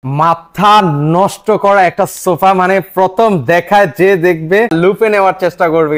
মাথা নষ্ট করা একটা সোফা, মানে প্রথম দেখায় যে দেখবে লুপে নেওয়ার চেষ্টা করবে।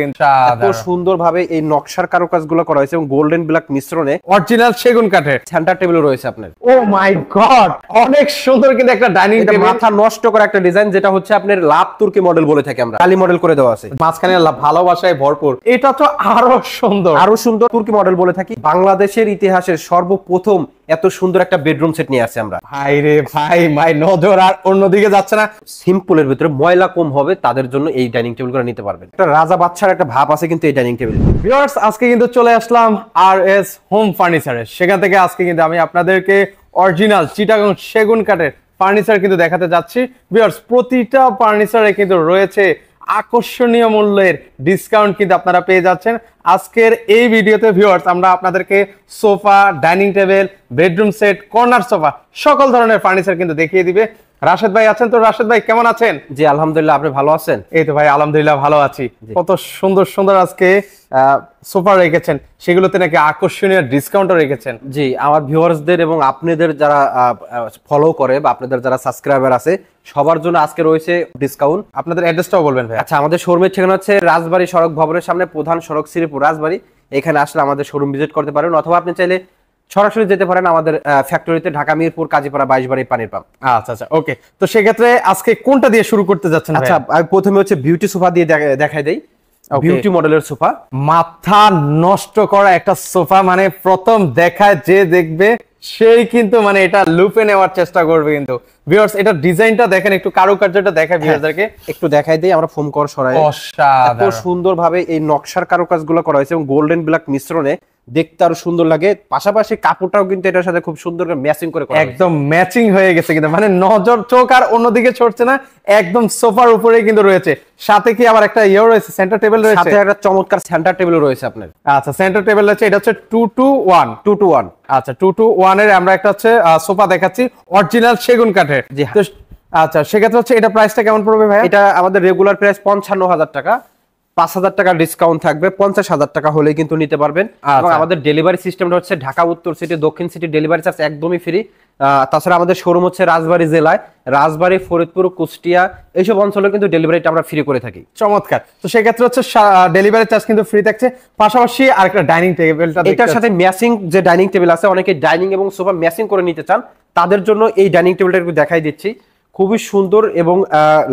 এত সুন্দরভাবে এই নকশার কারুকাজগুলো করা হয়েছে এবং গোল্ডেন ব্ল্যাক মিশ্রণে অরিজিনাল সেগুন কাঠের সেন্টার টেবিল রয়েছে আপনার। ও মাই গড, অনেক সুন্দর কিন্তু একটা ডাইনিং টেবিল। মাথা নষ্ট করা একটা ডিজাইন, যেটা হচ্ছে আপনার লাভ তুর্কি মডেল বলে থাকি আমরা। কালি মডেল করে দেওয়া আছে, মাঝখানে ভালোবাসায় ভরপুর। এটা তো আরো সুন্দর, আরো সুন্দর তুর্কি মডেল বলে থাকি। বাংলাদেশের ইতিহাসের সর্বপ্রথম এত সুন্দর একটা বেডরুম সেট নিয়ে আসছে আমরা। ভাই রে ভাই, মাই নজর আর অন্যদিকে যাচ্ছে না। সিম্পলের ভিতরে ময়লা কম হবে তাদের জন্য এই ডাইনিং টেবিল করে নিতে পারবেন। একটা রাজা বাদশার একটা ভাব আছে কিন্তু এই ডাইনিং টেবিল। ভিউয়ার্স, আজকে কিন্তু চলে আসলাম RS হোম ফার্নিচারে। সেখান থেকে আজকে কিন্তু আমি আপনাদেরকে অরিজিনাল চিটাগং সেগুন কাঠের ফার্নিচার কিন্তু দেখাতে যাচ্ছি। ভিউয়ার্স, প্রতিটা ফার্নিচারে কিন্তু রয়েছে আকর্ষণীয় মূল্যের ডিসকাউন্ট কিন্তু আপনারা পেয়ে যাচ্ছেন আজকের এই ভিডিওতে। ভিউয়ার্স, আমরা আপনাদেরকে sofa, dining table, bedroom set, corner sofa সকল ধরনের ফার্নিচার কিন্তু দেখিয়ে দিবে। রাশেদ ভাই আছেন তো? রাশেদ ভাই কেমন আছেন? জি আলহামদুলিল্লাহ, আপনি ভালো আছেন? এই তো ভাই আলহামদুলিল্লাহ ভালো আছি। কত সুন্দর সুন্দর আজকে সোফা রেখেছেন, সেগুলোতে নাকি আকর্ষণীয় ডিসকাউন্টও রেখেছেন। জি, আমার ভিউয়ার্সদের এবং আপনাদের যারা ফলো করে বা আপনাদের যারা সাবস্ক্রাইবার আছে সবার জন্য আজকে রয়েছে ডিসকাউন্ট। আপনাদের অ্যাড্রেসটাও বলবেন ভাই। আচ্ছা, আমাদের শোরুমের ঠিকানা হচ্ছে রাজবাড়ী সড়ক ভবনের সামনে, প্রধান সড়ক শ্রীপুর রাজবাড়ী। এখানে আসলে আমাদের শোরুম ভিজিট করতে পারেন, অথবা আপনি চাইলে সরাসরি যেতে পারেন আমাদের ফ্যাক্টরিতে, ঢাকা মিরপুর কাজীপাড়া 22 বাড়ি পানির পাম্প। আচ্ছা আচ্ছা, ওকে। তো সেক্ষেত্রে আজকে কোনটা দিয়ে শুরু করতে যাচ্ছেন? আচ্ছা, আমি প্রথমে হচ্ছে বিউটি সোফা দিয়ে দেখাই দেই। বিউটি মডেলের সোফা, মাথা নষ্ট করা একটা সোফা, মানে প্রথম দেখায় যে দেখবে সেই কিন্তু মানে এটা লুপে নেওয়ার চেষ্টা করবে। কিন্তু ভিউয়ার্স, এটা ডিজাইনটা দেখেন, একটু কারুকার্যটা দেখায় ভিউয়ারদেরকে। একটু দেখাই দেই আমরা ফোম কর সরাই। এত সুন্দরভাবে এই নকশার কারুকাজগুলো করা হয়েছে এবং গোল্ডেন ব্ল্যাক মিশ্রণে দেখতে আরো সুন্দর লাগে। পাশাপাশি কাপড়টাও কিন্তু এটার সাথে খুব সুন্দর করে ম্যাচিং করে করা হয়েছে। একদম ম্যাচিং হয়ে গেছে কিন্তু, মানে নজর চোখ আর অন্যদিকে ছড়ছে না, একদম সোফার উপরে কিন্তু রয়েছে। সাথে কি আবার একটা ইয়ে রয়েছে, সেন্টার টেবিল রয়েছে, সাথে একটা চমৎকার সেন্টার টেবিল রয়েছে আপনার। আচ্ছা, সেন্টার টেবিল রয়েছে। এটা হচ্ছে 2 to 1। আচ্ছা, 2 to 1 এর আমরা একটা হচ্ছে সোফা দেখাচ্ছি অরিজিনাল সেগুন কাঠের। জি তো আচ্ছা, সেক্ষেত্রে হচ্ছে এটা প্রাইসটা কেমন পড়বে ভাই? এটা আমাদের রেগুলার প্রাইস 55,000 টাকা, 5,000 টাকা ডিসকাউন্ট থাকবে, 50,000 টাকা হলেই কিন্তু নিতে পারবেন। এবং আমাদের ডেলিভারি সিস্টেমটা হচ্ছে ঢাকা উত্তর সিটি, দক্ষিণ সিটি ডেলিভারি চার্জ একদমই ফ্রি। তাছাড়া আমাদের শোরুম হচ্ছে রাজবাড়ী জেলায়, রাজবাড়ী, ফরিদপুর, কুষ্টিয়া এইসব অঞ্চলে কিন্তু ডেলিভারিটা আমরা ফ্রি করে থাকি। চমৎকার। তো সেক্ষেত্রে হচ্ছে ডেলিভারি চার্জ কিন্তু ফ্রি থাকছে। পাশাপাশি আরেকটা ডাইনিং টেবিলটা, এটার সাথে ম্যাচিং যে ডাইনিং টেবিল আছে, অনেকে ডাইনিং এবং সোফা ম্যাচিং করে নিতে চান, তাদের জন্য এই ডাইনিং টেবিলটা একটু দেখাই দিচ্ছি। খুবই সুন্দর এবং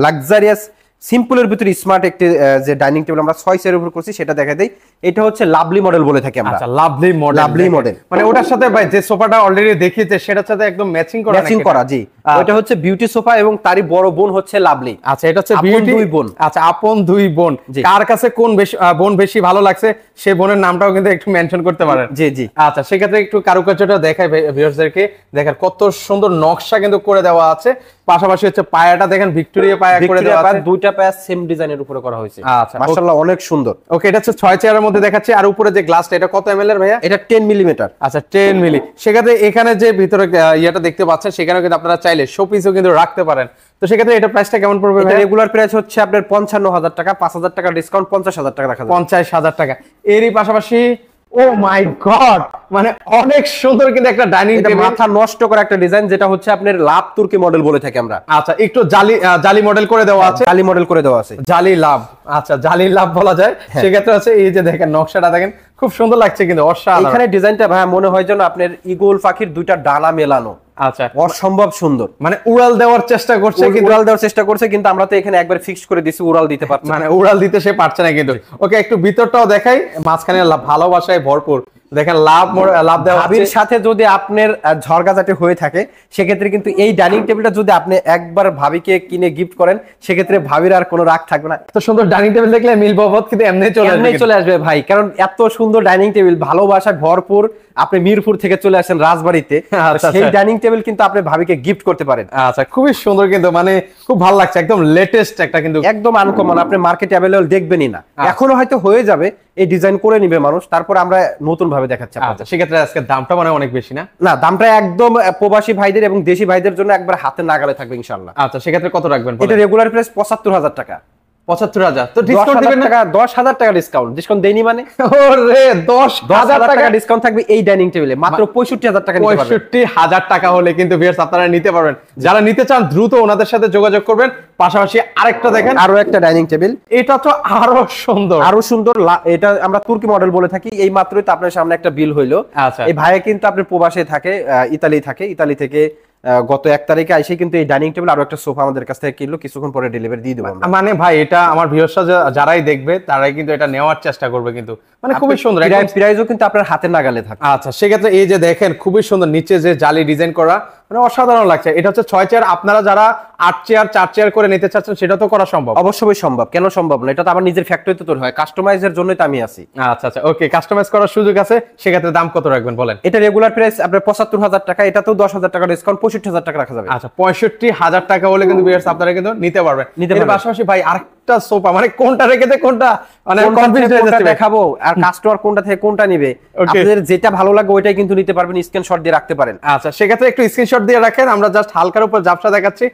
লাক্সারিয়াস সিম্পলের ভিতরে স্মার্ট একটি যে ডাইনিং টেবিল আমরা 6 চেয়ারের উপর করছি সেটা দেখা দেই। এটা হচ্ছে লাভলি মডেল বলে থাকি আমরা। আচ্ছা, লাভলি মডেল। লাভলি মডেল মানে ওটার সাথে ভাই যে সোফাটা অলরেডি দেখিয়েছে সেটার সাথে একদম ম্যাচিং করা। জি, ওটা হচ্ছে বিউটি সোফা এবং তারই বড় বোন হচ্ছে লাভলি। আচ্ছা, এটা হচ্ছে বিউটি দুই বোন। আচ্ছা, আপন দুই বোন। কার কাছে কোন বোন বেশি ভালো লাগছে সেই বোনের নামটাও কিন্তু একটু মেনশন করতে পারেন। জি জি। আচ্ছা, সেক্ষেত্রে একটু কারুকার্যটা দেখাই ভিউয়ার্সদেরকে। দেখেন কত সুন্দর নকশা কিন্তু করে দেওয়া আছে। পাশাপাশি হচ্ছে পায়াটা দেখেন ভিক্টোরিয়া পায়া করে দেওয়া আছে। দুইটা পায়া সেম ডিজাইনের উপরে করা হয়েছে। আচ্ছা, মাশাআল্লাহ অনেক সুন্দর। ওকে, এটা হচ্ছে 6 চেয়ারের মধ্যে দেখাচ্ছি। আর উপরে যে গ্লাসটা, এটা কত এমএল এর ভাইয়া? এটা 10 মিলিমিটার। আচ্ছা, 10 মিলি। সেক্ষেত্রে এখানে যে ভিতরে ইয়েটা দেখতে পাচ্ছেন, সেখানেও কিন্তু আপনারা চাইলে শোপিসও কিন্তু রাখতে পারেন। তো সেক্ষেত্রে এটা প্রাইসটা কেমন পড়বে ভাই? রেগুলার প্রাইস হচ্ছে আপনার 55,000 টাকা, 5,000 টাকা ডিসকাউন্ট, 50,000 টাকা রাখা যাবে। 50,000 টাকা। এরই পাশাপাশি ও মাই গড, মানে অনেক সুন্দর কিন্তু একটা ডাইনিং টেবিল। মাথা নষ্ট করা একটা ডিজাইন, যেটা হচ্ছে আপনার লাভ তুর্কি মডেল বলে থাকি আমরা। আচ্ছা, একটু জালি মডেল করে দেওয়া আছে। জালি মডেল করে দেওয়া আছে, জালি লাভ। আচ্ছা, জালি লাভ বলা যায়। সেক্ষেত্রে আছে এই যে দেখেন নকশাটা দেখেন, খুব সুন্দর লাগছে কিন্তু অসাধারণ। এখানে ডিজাইনটা ভাই মনে হয় যেন আপনার ঈগল পাখির দুইটা ডানা মেলানো। আচ্ছা, অসম্ভব সুন্দর। মানে উড়াল দেওয়ার চেষ্টা করছে, কিন্তু আমরা তো এখানে একবার ফিক্স করে দিছি, উড়াল দিতে পারছে, মানে উড়াল দিতে সে পারছে না কিন্তু। ওকে, একটু ভিতরটাও দেখাই। মাঝখানে ভালোবাসায় ভরপুর দেখেন, লাভ দেওয়া। ভাবির সাথে যদি আপনার ঝড়গাঝাটি হয়ে থাকে, সেক্ষেত্রে কিন্তু এই ডাইনিং টেবিলটা যদি আপনি একবার ভাবিকে কিনে গিফট করেন, সেক্ষেত্রে ভাবির আর কোনো রাগ থাকবে না। এত সুন্দর ডাইনিং টেবিল দেখলে মিলবত কিন্তু এমনি চলে আসবে ভাই, কারণ এত সুন্দর ডাইনিং টেবিল ভালোবাসায় ভরপুর। আপনি মিরপুর থেকে চলে আসেন রাজবাড়িতে, সেই ডাইনিং টেবিল কিন্তু আপনি ভাবিকে গিফট করতে পারেন। আচ্ছা, খুবই সুন্দর কিন্তু, মানে খুব ভালো লাগছে, একদম লেটেস্ট একটা কিন্তু, একদম আনকমন। আপনি মার্কেটে অ্যাভেলেবল দেখবেনই না, এখনো হয়তো হয়ে যাবে, এই ডিজাইন করে নিবে মানুষ, তারপর আমরা নতুন ভাবে দেখাচ্ছি। আচ্ছা, সেক্ষেত্রে আজকে দামটা মানে অনেক বেশি না? না, দামটা একদম প্রবাসী ভাইদের এবং দেশি ভাইদের জন্য একবার হাতে নাগালে থাকবে ইনশাআল্লাহ। আচ্ছা, সেক্ষেত্রে কত রাখবেন? এটা রেগুলার প্রাইস 75,000 টাকা। 75,000 তো ডিসকাউন্ট দিবেন না? 10,000 টাকা ডিসকাউন্ট দেইনি মানে ওরে 10,000 টাকা ডিসকাউন্ট থাকবে এই ডাইনিং টেবিলে মাত্র 65,000 টাকা নিতে পারবেন। 65,000 টাকা হলে কিন্তু ভিউয়ার্স আপনারা নিতে পারবেন। যারা নিতে চান দ্রুত ওনাদের সাথে যোগাযোগ করবেন। পাশাপাশি আরেকটা দেখেন, আরো একটা ডাইনিং টেবিল, এটা তো আরো সুন্দর। এটা আমরা তুর্কি মডেল বলে থাকি। এই মাত্রই তো আপনার সামনে একটা বিল হইলো। আচ্ছা, এই ভাইয়া কিন্তু আপনার প্রবাসে থাকে, ইতালি থেকে গত 1 তারিখে এসে কিন্তু এই ডাইনিং টেবিল আর একটা সোফা আমাদের কাছ থেকে কিনলো, কিছুক্ষণ পরে ডেলিভারি দিয়ে দেবো। মানে ভাই এটা আমার ভিউয়ার্সরা যারাই দেখবে তারাই কিন্তু এটা নেওয়ার চেষ্টা করবে, কিন্তু মানে খুবই সুন্দর, প্রাইসও কিন্তু আপনার হাতের নাগালে থাকে। আচ্ছা, সেক্ষেত্রে এই যে দেখেন খুবই সুন্দর, নিচে যে জালি ডিজাইন করা, মানে অসাধারণ লাগছে। এটা হচ্ছে 6 চেয়ার, আপনারা যারা 8 চেয়ার 4 চেয়ার করে নিতে চাচ্ছেন সেটা তো করা সম্ভব। অবশ্যই সম্ভব, কেন সম্ভব না? এটা তো আমার নিজের ফ্যাক্টরিতে তৈরি হয়, কাস্টমাইজের জন্যই তো আমি আছি। আচ্ছা, ওকে, কাস্টমাইজ করার সুযোগ আছে। সেক্ষেত্রে দাম কত রাখবেন বলেন? এটা রেগুলার প্রাইস আপনার 75,000 টাকা, এটাতেও 10,000 টাকা ডিসকাউন্ট, 65,000 টাকা রাখা যাবে। আচ্ছা, 65,000 টাকা হলে কিন্তু ভিউয়ার্স আপনারা কিন্তু নিতে পারবেন। এর পাশাপাশি ভাই আরেকটা সোফা, মানে কোনটা রেখে কোনটা, মানে কনফিউজ হয়ে যাচ্ছে দেখাবো, আর কাস্টমার কোনটা থেকে কোনটা নিবে, আপনাদের যেটা ভালো লাগে ওইটাই কিন্তু নিতে পারবেন, স্ক্রিনশট দিয়ে রাখতে পারেন। আচ্ছা, সেক্ষেত্রে একটু স্ক্রিনশট দিয়ে রাখেন, আমরা জাস্ট হালকার উপর ঝাপসা দেখাচ্ছি।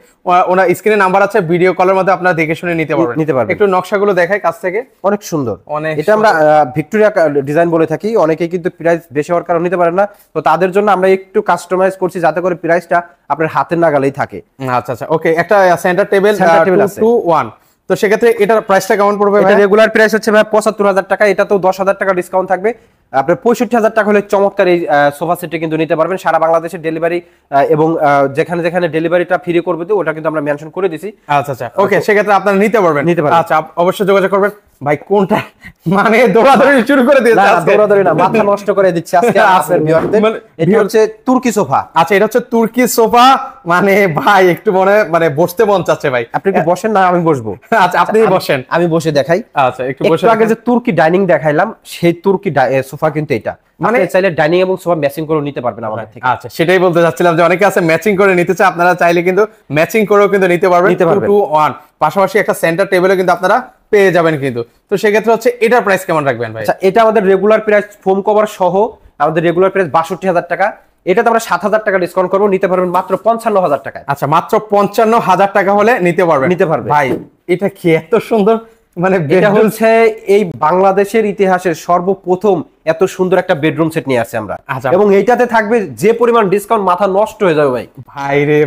ওনার স্ক্রিনে নাম্বার আছে, ভিডিও কলের মধ্যে আপনারা দেখে শুনে নিতে পারবেন। একটু নকশাগুলো দেখাই কাছ থেকে, অনেক সুন্দর। এটা আমরা ভিক্টোরিয়া ডিজাইন বলে থাকি। অনেকেই কিন্তু প্রাইস বেশি হওয়ার কারণে নিতে পারেন না, তো তাদের জন্য আমরা একটু কাস্টমাইজ করছি যাতে করে প্রাইসটা আপনার হাতের নাগালেই থাকে। আচ্ছা, ওকে, একটা সেন্টার টেবিল 2-1, তো সেক্ষেত্রে এটার প্রাইসটা কেমন পড়বে? এটা রেগুলার প্রাইস হচ্ছে ভাই 75,000 টাকা, এটাতেও 10,000 টাকা ডিসকাউন্ট থাকবে। আপনার 65,000 টাকা হলে চমৎকার এই সোফা সেটটি কিন্তু নিতে পারবেন। সারা বাংলাদেশের ডেলিভারি, এবং যেখানে যেখানে ডেলিভারিটা ফ্রি করবে তো ওটা কিন্তু আমরা মেনশন করে দিছি। আচ্ছা, ওকে, সেক্ষেত্রে আপনারা নিতে পারবেন। আচ্ছা, অবশ্যই যোগাযোগ করবেন। ভাই কোনটা, মানে দৌড়াদৌড়ি শুরু করে দিয়েছে আজকে। দৌড়াদৌড়ি না, মাথা নষ্ট করে দিচ্ছে আজকে আপনাদের ভিউয়ারদের। এটা হচ্ছে তুর্কি সোফা। আচ্ছা, এটা হচ্ছে তুর্কি সোফা, মানে ভাই একটু মানে বসতে মন চাচ্ছে ভাই। আপনি একটু বসেন না, আমি বসবো? আচ্ছা, আপনি বসেন, আমি বসে দেখাই। আচ্ছা, একটু বসে। আগে যে তুর্কি ডাইনিং দেখাইলাম, সেই তুর্কি সোফা কিন্তু এটা, মানে চাইলে ডাইনিং এবং সোফা ম্যাচিং করে নিতে পারবেন আমাদের থেকে। আচ্ছা, সেটাই বলতে যাচ্ছিলাম যে অনেকে আছে ম্যাচিং করে নিতে চায়, আপনারা চাইলে কিন্তু ম্যাচিং করেও কিন্তু নিতে পারবেন। 2-1 পাশাপাশি একটা সেন্টার টেবিলও কিন্তু আপনারা পেয়ে যাবেন কিন্তু। তো সেক্ষেত্রে হচ্ছে এটার প্রাইস কেমন রাখবেন ভাই? আচ্ছা, এটা আমাদের রেগুলার প্রাইস ফোম কভার সহ আমাদের রেগুলার প্রাইস 62,000 টাকা। এটাতে আমরা 7,000 টাকা ডিসকাউন্ট করবো, নিতে পারবেন মাত্র 55,000 টাকা। আচ্ছা, মাত্র 55,000 টাকা হলে নিতে পারবে ভাই। এটা কি এত সুন্দর, মানে এটা হচ্ছে এই বাংলাদেশের ইতিহাসের সর্বপ্রথম এত সুন্দর একটা বেডরুম সেট নিয়ে আসছে আমরা, এবং এইটাতে থাকবে যে পরিমাণ ডিসকাউন্ট, মাথা নষ্ট হয়ে যাবে ভাই। ভাই রে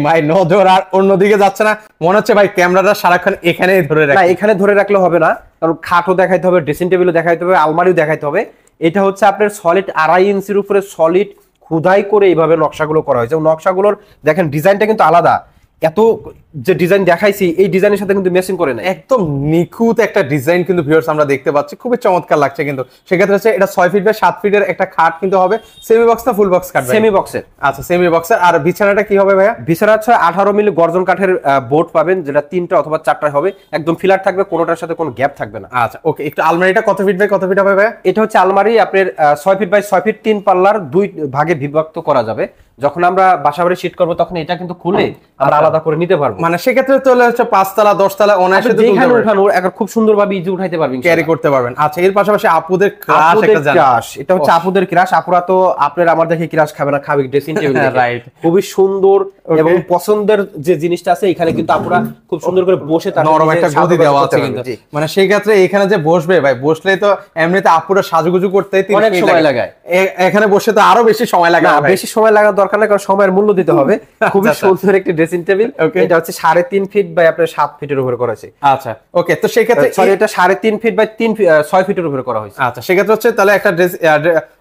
ভাই, নজর আর অন্যদিকে যাচ্ছে না, মনে হচ্ছে ভাই ক্যামেরাটা সারাক্ষণ এখানেই ধরে রাখবে। না, এখানে ধরে রাখলে হবে না, কারণ খাটও দেখাইতে হবে, ড্রেসিং টেবিলও দেখাইতে হবে, আলমারিও দেখাইতে হবে। এটা হচ্ছে আপনার সলিড 2.5 ইঞ্চির উপরে সলিড খুদাই করে এইভাবে নকশাগুলো করা হয়েছে। নকশাগুলোর দেখেন ডিজাইনটা কিন্তু আলাদা, এত যে ডিজাইন দেখাইছি এই ডিজাইনের সাথে কিন্তু ম্যাচিং করে না, একদম নিখুঁত একটা ডিজাইন কিন্তু ভিউয়ার্স আমরা দেখতে পাচ্ছি, খুবই চমৎকার লাগছে কিন্তু। সেক্ষেত্রে হচ্ছে এটা 6 ফিট বাই 7 ফিটের একটা খাট কিন্তু হবে। সেমি বক্স না ফুল বক্স খাট? সেমি বক্সের। আচ্ছা, সেমি বক্সের। আর বিছানাটা কি হবে ভাইয়া? বিছানা হচ্ছে 18 মিলি গর্জন কাঠের বোর্ড পাবেন, যেটা 3টা অথবা 4টা হবে, একদম ফিলার থাকবে, কোনোটার সাথে কোনো গ্যাপ থাকবে না। আচ্ছা, ওকে, একটু আলমারিটা কত ফিট বাই কত ফিট হবে ভাইয়া? এটা হচ্ছে আলমারি আপনার 6 ফিট বাই 6 ফিট 3 পাল্লার 2 ভাগে বিভক্ত করা যাবে। যখন আমরা বাসাবাড়ি শিট করব তখন এটা কিন্তু খুলে আমরা আলাদা করে নিতে পারবো। মানে সেক্ষেত্রে চলে হচ্ছে 5 তলা 10 তলা অনায়াসে যেখানে উঠানো এখন খুব সুন্দরভাবে ইজি উঠাইতে পারবেন, ক্যারি করতে পারবেন। আচ্ছা, এর পাশাপাশি আপুদের ক্রাশ একটা ক্রাশ, এটা হচ্ছে আপুদের ক্রাশ। আপুরা তো আপনার আমার দেখে ক্রাশ খাবে না, খাবে ড্রেসিং টেবিল দেখে। রাইট, খুবই সুন্দর এবং পছন্দের যে জিনিসটা আছে এখানে কিন্তু আপুরা খুব সুন্দর করে বসে তার নরম একটা গদি দেওয়া আছে কিন্তু। মানে সেই ক্ষেত্রে এখানে যে বসবে ভাই, বসলেই তো এমনিতে আপুরা সাজুগুজু করতে অনেক সময় লাগায়, এখানে বসে তো আরো বেশি সময় লাগে। বেশি সময় লাগার দরকার নেই, কারণ সময়ের মূল্য দিতে হবে। খুবই সুন্দর একটি ড্রেসিং টেবিল। এটা হচ্ছে 3.5 ফিট বাই আপনার 7 ফিটের উপরে করা হয়েছে। আচ্ছা, ওকে, তো সেই ক্ষেত্রে সরি, এটা 3.5 ফিট বাই 6 ফিটের উপরে করা হয়েছে। আচ্ছা, সেই ক্ষেত্রে হচ্ছে তাহলে একটা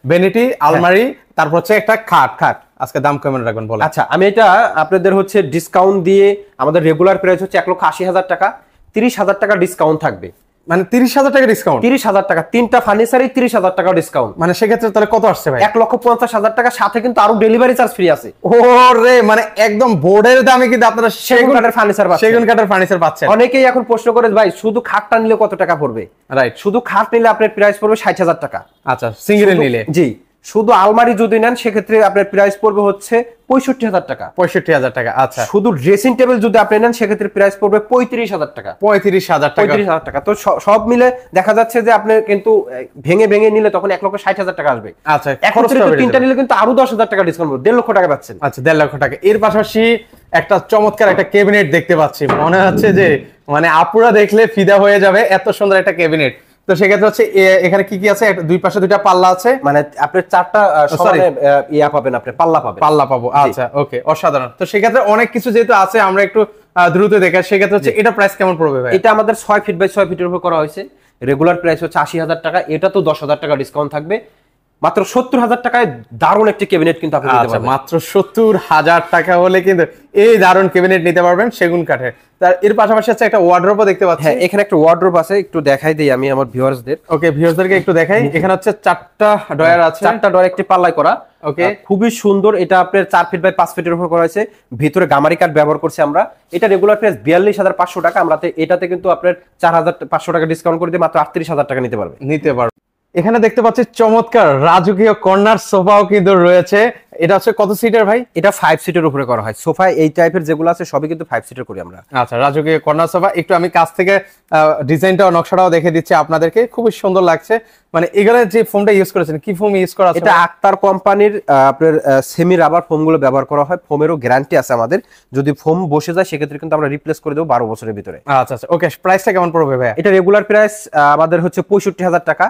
ভ্যানিটি, আলমারি, তারপর হচ্ছে একটা খাট। আজকে দাম কেমন রাখবেন বলেন? আচ্ছা, আমি এটা আপনাদের হচ্ছে ডিসকাউন্ট দিয়ে, আমাদের রেগুলার প্রাইস হচ্ছে 1,80,000 টাকা, 30,000 টাকা ডিসকাউন্ট থাকবে। মানে 30,000 টাকা ডিসকাউন্ট? 30,000 টাকা, 3টা ফার্নিচারই 30,000 টাকা ডিসকাউন্ট। মানে সেক্ষেত্রে তাহলে কত আসছে ভাই? 1,50,000 টাকা, সাথে কিন্তু আরো ডেলিভারি চার্জ ফ্রি আছে। ওরে, মানে একদম বোর্ডের দামে কিন্তু আপনারা সেগুন কাঠের ফার্নিচার পাচ্ছেন। সেগুন কাঠের ফার্নিচার পাচ্ছেন। অনেকেই এখন প্রশ্ন করে ভাই শুধু খাটটা নিলে কত টাকা পড়বে? রাইট, শুধু খাট নিলে আপনার প্রাইস পড়বে 60,000 টাকা। আচ্ছা, সিঙ্গেল নিলে? জি, শুধু আলমারি যদি নেন সেক্ষেত্রে আপনার প্রাইস পড়বে হচ্ছে 65,000 টাকা। 65,000 টাকা। আচ্ছা, শুধু ড্রেসিং টেবিল যদি আপনি নেন সেক্ষেত্রে প্রাইস পড়বে 35,000 টাকা। 35,000 টাকা। তো সব মিলে দেখা যাচ্ছে যে আপনি কিন্তু ভেঙে নিলে তখন 1,60,000 টাকা আসবে। আচ্ছা, এখন তিনটা নিলে কিন্তু আরো 10,000 টাকা ডিসকাউন্ট পাবেন, 1.5 লক্ষ টাকা পাচ্ছেন। আচ্ছা, 1.5 লক্ষ টাকা। এর পাশাপাশি একটা চমৎকার একটা ক্যাবিনেট দেখতে পাচ্ছি, মনে হচ্ছে যে মানে আপুরা দেখলে ফিদা হয়ে যাবে, এত সুন্দর একটা ক্যাবিনেট। তো সেক্ষেত্রে হচ্ছে এখানে কি কি আছে, দুই পাশে দুইটা পাল্লা আছে, মানে আপনি চারটা সমানে ইয়া পাবেন, আপনি পাল্লা পাবেন। পাল্লা পাবো, আচ্ছা ওকে, অসাধারণ। তো সেক্ষেত্রে অনেক কিছু যেহেতু আছে, আমরা একটু দ্রুত দেখা, সেক্ষেত্রে হচ্ছে এটা প্রাইস কেমন পড়বে ভাই? এটা আমাদের 6 ফিট বাই 6 ফিটের উপর করা হয়েছে, রেগুলার প্রাইস হচ্ছে 80,000 টাকা, এটা তো 10,000 টাকা ডিসকাউন্ট থাকবে, মাত্র 70,000 টাকায় দারুণ একটি ক্যাবিনেট কিন্তু আপনি নিতে পারবেন। মাত্র 70,000 টাকা হলে কিন্তু এই দারুণ ক্যাবিনেট নিতে পারবেন সেগুন কাঠের। তার এর পাশাপাশি আছে একটা ওয়ার্ড্রোবও দেখতে পাচ্ছি। হ্যাঁ, এখানে একটা ওয়ার্ড্রোব আছে, একটু দেখাই দেই আমি আমার ভিউয়ার্সদের। ওকে, ভিউয়ার্সদেরকে একটু দেখাই। এখানে হচ্ছে 4টা ডয়ার আছে, 4টা ডয়ার একটি পাল্লাই করা। ওকে, খুবই সুন্দর। এটা আপনার 4 ফিট বাই 5 ফিটের উপর করা হয়েছে, ভিতরে গামারি কাঠ ব্যবহার করছি আমরা। এটা রেগুলার প্রাইস 42,500 টাকা, আমরা এটাতে কিন্তু আপনার 4,500 টাকা ডিসকাউন্ট করে দিয়ে মাত্র 38,000 টাকা নিতে পারবে। এখানে দেখতে পাচ্ছি চমৎকার রাজকীয় কর্নার সোফাও কিন্তু রয়েছে। এটা হচ্ছে কত সিটের ভাই? এটা 5 সিটের উপরে করা হয়। সোফা এই টাইপের যেগুলো আছে সবই কিন্তু 5 সিটের করি আমরা। আচ্ছা, রাজকীয় কর্নার সোফা। একটু আমি কাছ থেকে ডিজাইনটাও নকশাটাও দেখে দিচ্ছি আপনাদেরকে, খুবই সুন্দর লাগছে। মানে এখানে যে ফোমটা ইউজ করেছেন, কি ফোম ইউজ করা আছে? এটা আক্তার কোম্পানির আপনার সেমি রাবার ফোমগুলো ব্যবহার করা হয়। ফোমেরও গ্যারান্টি আছে আমাদের, যদি ফোম বসে যায় সেক্ষেত্রে কিন্তু আমরা রিপ্লেস করে দেব 12 বছরের ভিতরে। আচ্ছা আচ্ছা, ওকে। প্রাইসটা কেমন পড়বে ভাই? এটা রেগুলার প্রাইস আমাদের হচ্ছে 65,000 টাকা,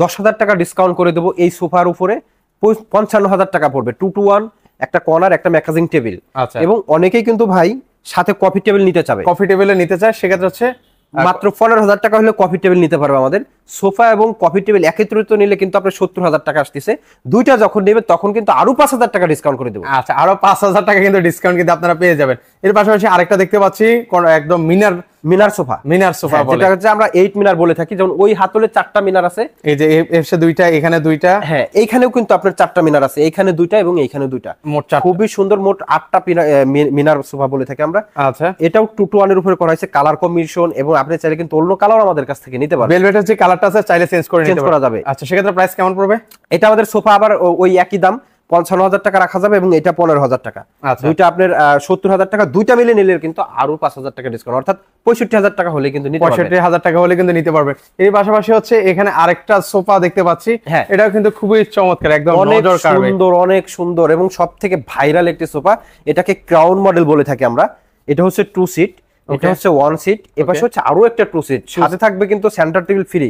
10,000 টাকা ডিসকাউন্ট করে দেবো। এই সোফার উপরে 55,000 টাকা পড়বে। 2 to 1 একটা কর্নার, একটা ম্যাগাজিন টেবিল। আচ্ছা, এবং অনেকেই কিন্তু ভাই সাথে কফি টেবিল নিতে চাবে, কফি টেবিলে নিতে চায়, সেক্ষেত্রে হচ্ছে মাত্র 15,000 টাকা হলে কফি টেবিল নিতে পারবে আমাদের। সোফা এবং কফি টেবিল একত্রিত নিলে কিন্তু আপনার 70,000 টাকা আসতেছে। দুইটা যখন নেবে তখন কিন্তু আরো 5,000 টাকা ডিসকাউন্ট করে দেবো। আচ্ছা, আরো 5,000 টাকা কিন্তু ডিসকাউন্ট কিন্তু আপনারা পেয়ে যাবেন। এর পাশাপাশি আরেকটা দেখতে পাচ্ছি, একদম মিনার সোফা। মিনার সোফা বলে, যেটা হচ্ছে আমরা 8 মিনার বলে থাকি। যেমন ওই হাতলে 4টা মিনার আছে, এই যে এসে দুইটা, এখানে দুইটা। হ্যাঁ, এইখানেও কিন্তু আপনার 4টা মিনার আছে, এইখানে দুইটা এবং এইখানে দুইটা, মোট 4টা। খুবই সুন্দর। মোট 8টা মিনার সোফা বলে থাকি আমরা। আচ্ছা, এটাও 2 to 1 এর উপরে করা হয়েছে, কালার কম্বিনেশন, এবং আপনি চাইলে কিন্তু অন্য কালার আমাদের কাছ থেকে নিতে পারবেন। ভেলভেটের যে কালারটা আছে চাইলে চেঞ্জ করা যাবে। আচ্ছা, সেক্ষেত্রে প্রাইস কেমন পড়বে? এটা আমাদের সোফা আবার ওই একই দাম 55,000 টাকা রাখা যাবে, এবং এটা 15,000 টাকা। দুইটা আপনার 70,000 টাকা, দুইটা মিলে নিলে কিন্তু আরো 5,000 টাকা ডিসকাউন্ট, অর্থাৎ 65,000 টাকা হলে কিন্তু নিতে পারবেন। 65,000 টাকা হলে কিন্তু নিতে পারবেন। এর পাশাপাশি হচ্ছে এখানে আরেকটা সোফা দেখতে পাচ্ছি। হ্যাঁ, এটাও কিন্তু খুবই চমৎকার, একদম নজর কাড়বে, অনেক সুন্দর এবং সবথেকে ভাইরাল একটি সোফা। এটাকে ক্রাউন মডেল বলে থাকি আমরা। এটা হচ্ছে 2 সিট, এটা হচ্ছে 1 সিট, এপাশে হচ্ছে আরো একটা 2 সিট, সাথে থাকবে কিন্তু centre table free.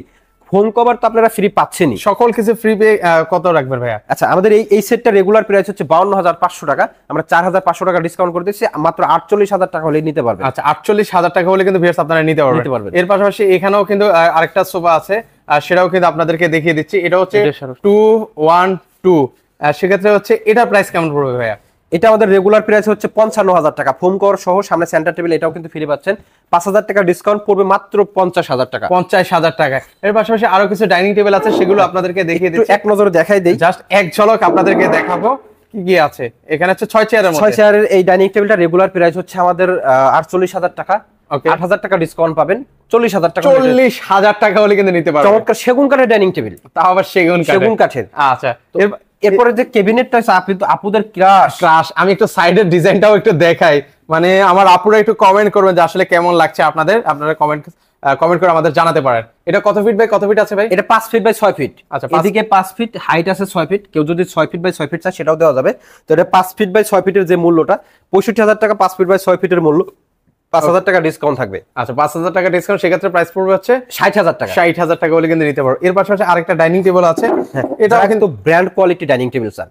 Foam cover তো আপনারা ফ্রি পাচ্ছেনই, সকল কিছু ফ্রি পেয়ে কত রাখবেন ভাইয়া? আচ্ছা, আমাদের এই সেটটা রেগুলার প্রাইস হচ্ছে 52,500 টাকা, আমরা 4,500 টাকা ডিসকাউন্ট করে দিচ্ছি, মাত্র 48,000 টাকা হলে নিতে পারবেন। আচ্ছা, 48,000 টাকা হলে কিন্তু ভিউয়ার্স আপনারা নিতে পারবেন। এর পাশাপাশি এখানেও কিন্তু আরেকটা সোফা আছে, সেটাও কিন্তু আপনাদেরকে দেখিয়ে দিচ্ছি। এটা হচ্ছে 212। সেক্ষেত্রে হচ্ছে এটা প্রাইস কেমন পড়বে ভাইয়া? এটা আমাদের রেগুলার প্রাইস হচ্ছে 55,000 টাকা, ফোম কভার সহ, সামনে সেন্টার টেবিল, এটাও কিন্তু ফ্রি পাচ্ছেন। 5,000 টাকা ডিসকাউন্ট পড়বে মাত্র 50,000 টাকা। 50,000 টাকা। এর পাশাপাশি আরো কিছু ডাইনিং টেবিল আছে, সেগুলো আপনাদেরকে দেখিয়ে দিচ্ছি, এক নজরে দেখাই দেই, জাস্ট এক ঝলক আপনাদেরকে দেখাবো কি কি আছে। এখানে হচ্ছে 6 চেয়ারের এই ডাইনিং টেবিলটা রেগুলার প্রাইস হচ্ছে আমাদের 48,000 টাকা। 8,000 টাকা ডিসকাউন্ট পাবেন, 40,000 টাকা। 40,000 টাকা হলে কিন্তু নিতে পারবেন। চমৎকার সেগুন কাঠের ডাইনিং টেবিল, তাও আবার সেগুন কাঠের। আচ্ছা, এরপরে যে ক্যাবিনেটটা আছে আপুদের ক্রাশ, আমি একটু সাইডের ডিজাইনটাও একটু দেখাই, মানে আমার আপুরা একটু কমেন্ট করবেন যে আসলে কেমন লাগছে আপনাদের, আপনারা কমেন্ট করে আমাদের জানাতে পারেন। এটা কত ফিট বাই কত ফিট আছে ভাই? এটা 5 ফিট বাই 6 ফিট। আচ্ছা, এদিকে 5 ফিট হাইট আছে, 6 ফিট, কেউ যদি 6 ফিট বাই 6 ফিট চায় সেটাও দেওয়া যাবে। তো এটা 5 ফিট বাই 6 ফিটের যে মূল্যটা 65,000 টাকা, 5 ফিট বাই 6 ফিটের মূল্য 5,000 টাকা ডিসকাউন্ট থাকবে। আচ্ছা, 5,000 টাকা ডিসকাউন্ট, সেক্ষেত্রে প্রাইস পড়বে হচ্ছে 60,000 টাকা। 60,000 টাকা হলে কিন্তু নিতে পারো। এর পাশাপাশি আরেকটা ডাইনিং টেবিল আছে, এটা কিন্তু brand quality dining table sir,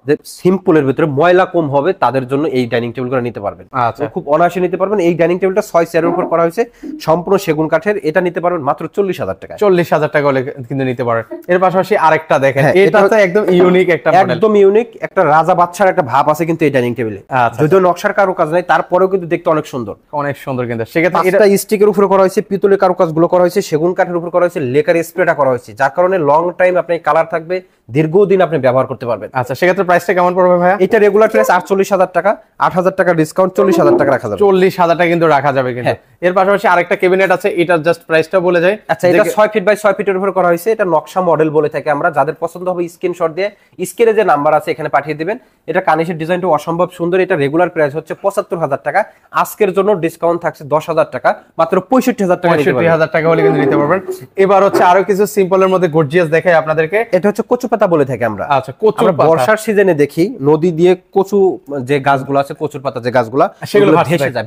যে সিম্পলের ভিতরে ময়লা কম হবে তাদের জন্য এই ডাইনিং টেবিলগুলো নিতে পারবেন। আচ্ছা, খুব অনায়াসে নিতে পারবেন। এই ডাইনিং টেবিলটা 6 চেয়ারের উপর করা হয়েছে, সম্পূর্ণ সেগুন কাঠের। এটা নিতে পারবেন মাত্র 40,000 টাকা। 40,000 টাকা হলে কিন্তু নিতে পারবেন। এর পাশাপাশি আরেকটা দেখেন, এটা তো একদম ইউনিক একটা মডেল, একদম ইউনিক, একটা রাজা বাদশার একটা ভাব আছে কিন্তু এই ডাইনিং টেবিলে। যদিও নকশার কারুকাজ নাই, তারপরেও কিন্তু দেখতে অনেক সুন্দর, অনেক সুন্দর। কিন্তু সেক্ষেত্রে এটা স্টিকের উপরে করা হয়েছে, পিতলের কারুকাজগুলো করা হয়েছে, সেগুন কাঠের উপর করা হয়েছে, লেকার স্প্রেটা করা হয়েছে, যার কারণে লং টাইম আপনি কালার থাকবে, দীর্ঘদিন আপনি ব্যবহার করতে পারবেন। আচ্ছা, সেক্ষেত্রে প্রাইসটা কেমন পড়বে ভাইয়া? এটা রেগুলার প্রাইস 48,000 টাকা, 8,000 টাকা ডিসকাউন্ট, 40,000 টাকা রাখা যাবে। 40,000 টাকা কিন্তু রাখা যাবে। কিন্তু এর পাশাপাশি আরেকটা ক্যাবিনেট আছে, এটার জাস্ট প্রাইসটা বলে যায়। আচ্ছা, এটা 6 ফিট বাই 6 ফিটের উপর করা হয়েছে, এটা নকশা মডেল বলে থাকি আমরা। যাদের পছন্দ হবে স্ক্রিনশট দিয়ে স্ক্রিনে যে নাম্বার আছে এখানে পাঠিয়ে দিবেন। এটা কানিশের ডিজাইনটা অসম্ভব সুন্দর। এটা রেগুলার প্রাইস হচ্ছে 75,000 টাকা, আজকের জন্য ডিসকাউন্ট থাকছে 10,000 টাকা, মাত্র 65,000 টাকা। 65,000 টাকা হলে কিন্তু নিতে পারবেন। এবার হচ্ছে আরো কিছু সিম্পলের মধ্যে গর্জিয়াস দেখাই আপনাদেরকে। এটা হচ্ছে কচু পাতা বলে থাকি আমরা। আচ্ছা, কচু পাতা। বর্ষার সিজনে প্লেনে দেখি নদী দিয়ে কচু যে গাছগুলো আছে, কচুর পাতা যে গাছগুলো, সেগুলো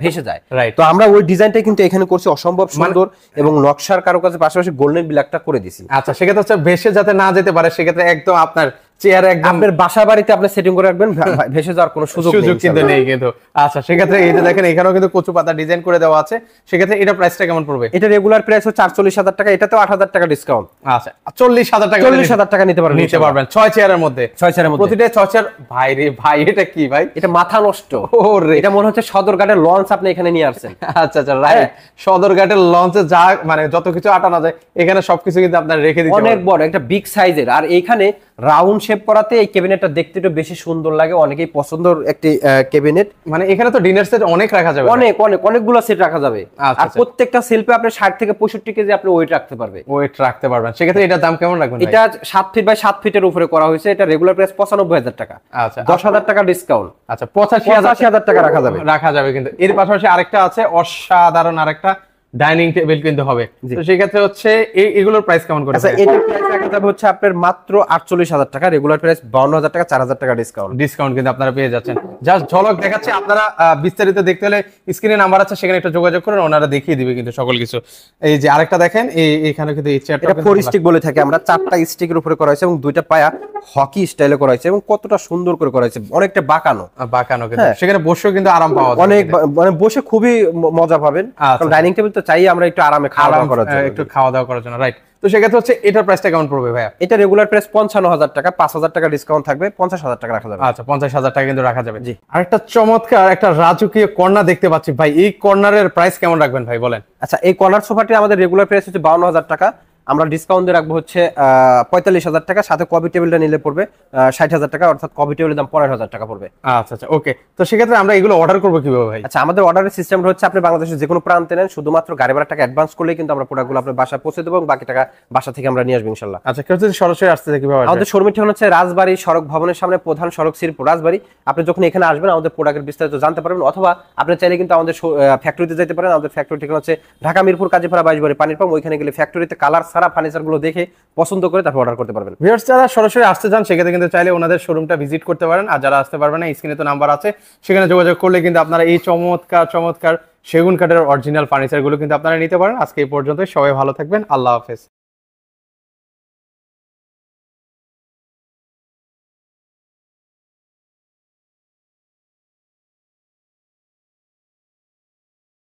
ভেসে যায়। Right. তো আমরা ওই ডিজাইনটাই কিন্তু এখানে করছি অসম্ভব সুন্দর, এবং নকশার কারুকাজের পাশাপাশি গোল্ডেন ব্ল্যাকটা করে দিছি। আচ্ছা, সেক্ষেত্রে হচ্ছে ভেসে যাতে না যেতে পারে, সেক্ষেত্রে একদম আপনার চেয়ারে একদম আপনার বাসা বাড়িতে আপনি সেটিং করে রাখবেন, ভেসে যাওয়ার কোনো সুযোগ কিন্তু নেই কিন্তু। আচ্ছা, সেক্ষেত্রে এই যে দেখেন এখানেও কিন্তু কচু পাতা ডিজাইন করে দেওয়া আছে, সেক্ষেত্রে এটা প্রাইসটা কেমন পড়বে? এটা রেগুলার প্রাইস হচ্ছে 48,000 টাকা, এটাতেও 8,000 টাকা ডিসকাউন্ট। আচ্ছা, 40,000 টাকা, 40,000 টাকা নিতে পারবেন, 6 চেয়ারের মধ্যে, 6 চেয়ারের মধ্যে, প্রতিটা 6 চেয়ার। ভাই রে ভাই, এটা কি ভাই? এটা মাথা নষ্ট। ওরে, এটা মনে হচ্ছে সদরঘাটের লঞ্চ আপনি এখানে নিয়ে আসছেন। আচ্ছা আচ্ছা, রাইট। সদরঘাটের লঞ্চে যা মানে যত কিছু আটানো যায় এখানে সবকিছু কিন্তু আপনার রেখে দিতে অনেক বড় একটা বিগ সাইজের, আর এইখানে রাউন্ড শেপ করাতে এই ক্যাবিনেটটা দেখতে একটু বেশি সুন্দর লাগে, অনেকেই পছন্দের একটি ক্যাবিনেট। মানে এখানে তো ডিনার সেট অনেক রাখা যাবে, অনেকগুলো সেট রাখা যাবে, আচ্ছা, আর প্রত্যেকটা সেলফে আপনি 60 থেকে 65 কেজি আপনি ওয়েট রাখতে পারবে, ওয়েট রাখতে পারবেন। সেক্ষেত্রে এটার দাম কেমন রাখবেন? এটা 7 ফিট বাই 7 ফিটের উপরে করা হয়েছে। এটা রেগুলার প্রাইস 95,000 টাকা। আচ্ছা, 10,000 টাকা ডিসকাউন্ট। আচ্ছা, 85,000 টাকা রাখা যাবে কিন্তু এর পাশাপাশি আরেকটা আছে অসাধারণ আরেকটা ডাইনিং টেবিল কিন্তু হবে। তো সেই ক্ষেত্রে হচ্ছে এগুলোর প্রাইস কেমন করে? আচ্ছা, এটার প্রাইস রাখা যাবে হচ্ছে আপনার মাত্র 48,000 টাকা, রেগুলার প্রাইস 52,000 টাকা, 4,000 টাকা ডিসকাউন্ট কিন্তু আপনারা পেয়ে যাচ্ছেন। জাস্ট ঝলক দেখাচ্ছে, আপনারা বিস্তারিত দেখতে হলে স্ক্রিনে নাম্বার আছে, সেখানে একটু যোগাযোগ করুন, ওনারা দেখিয়ে দিবে কিন্তু সকল কিছু। এই যে আরেকটা দেখেন, এখানে কিন্তু এই চেয়ারটা, এটা 4 স্টিক বলে থাকে আমরা, 4টা স্টিকের উপরে করা হয়েছে এবং 2টা পায়া হকি স্টাইলে করা হয়েছে, এবং কতটা সুন্দর করে করা হয়েছে, অনেকটা বাঁকানো কিন্তু সেখানে বসেও কিন্তু আরাম পাওয়া যায়, অনেক মানে বসে খুবই মজা পাবেন। কারণ ডাইনিং টেবিল তো চাই আমরা একটু আরামে খাওয়া দাওয়া করার জন্য, একটু খাওয়া দাওয়া করার জন্য, রাইট। তো সেক্ষেত্রে হচ্ছে এটার প্রাইসটা কেমন পড়বে ভাইয়া? এটা রেগুলার প্রাইস 55,000 টাকা, 5,000 টাকা ডিসকাউন্ট থাকবে, 50,000 টাকা রাখা যাবে। আচ্ছা, 50,000 টাকা কিন্তু রাখা যাবে। জি, আরেকটা চমৎকার একটা রাজকীয় কর্নার দেখতে পাচ্ছি ভাই, এই কর্নারের প্রাইস কেমন রাখবেন ভাই, বলেন? আচ্ছা, এই কর্নার সোফাটি আমাদের রেগুলার প্রাইস হচ্ছে 52,000 টাকা, আমরা ডিসকাউন্ট দিয়ে রাখবো হচ্ছে 45,000 টাকা, সাথে কফি টেবিলটা নিলে পড়বে 60,000 টাকা, অর্থাৎ কফি টেবিলের দাম 15,000 টাকা পড়বে। আচ্ছা আচ্ছা, ওকে। তো সেক্ষেত্রে আমরা এগুলো অর্ডার করবো কিভাবে ভাই? আচ্ছা, আমাদের অর্ডারের সিস্টেমটা হচ্ছে আপনি বাংলাদেশের যে কোনো প্রান্তে নেন, শুধুমাত্র গাড়ি ভাড়া টাকা অ্যাডভান্স করলেই কিন্তু আমরা প্রোডাক্টগুলো আপনার বাসায় পৌঁছে দেবো, এবং বাকি টাকা বাসা থেকে আমরা নিয়ে আসবো ইনশাআল্লাহ। আচ্ছা, কেউ যদি সরাসরি আসতে চায় কিভাবে আসবে? আমাদের শোরুমের ঠিকানা হচ্ছে রাজবাড়ী সড়ক ভবনের সামনে, প্রধান সড়ক শ্রীপুর রাজবাড়ী। আপনি যখন এখানে আসবেন আমাদের প্রোডাক্টের বিস্তারিত জানতে পারবেন, অথবা আপনি চাইলে কিন্তু আমাদের ফ্যাক্টরিতে যেতে পারেন। আমাদের ফ্যাক্টরি ঠিকানা হচ্ছে ঢাকা মিরপুর কাজীপাড়া 22 বাড়ি পানির পাম্প। ওইখানে গেলে ফ্যাক্টরিতে কালার সারা ফার্নিচারগুলো দেখে পছন্দ করে তারপর অর্ডার করতে পারবেন। ভিউয়ার্স, যারা সরাসরি আসতে চান সেক্ষেত্রে কিন্তু চাইলে ওনাদের শোরুমটা ভিজিট করতে পারেন, আর যারা আসতে পারবেন না স্ক্রিনে তো নাম্বার আছে, সেখানে যোগাযোগ করলে কিন্তু আপনারা এই চমৎকার সেগুন কাঠের অরিজিনাল ফার্নিচারগুলো কিন্তু আপনারা নিতে পারেন। আজকে এই পর্যন্তই, সবাই ভালো থাকবেন, আল্লাহ হাফেজ।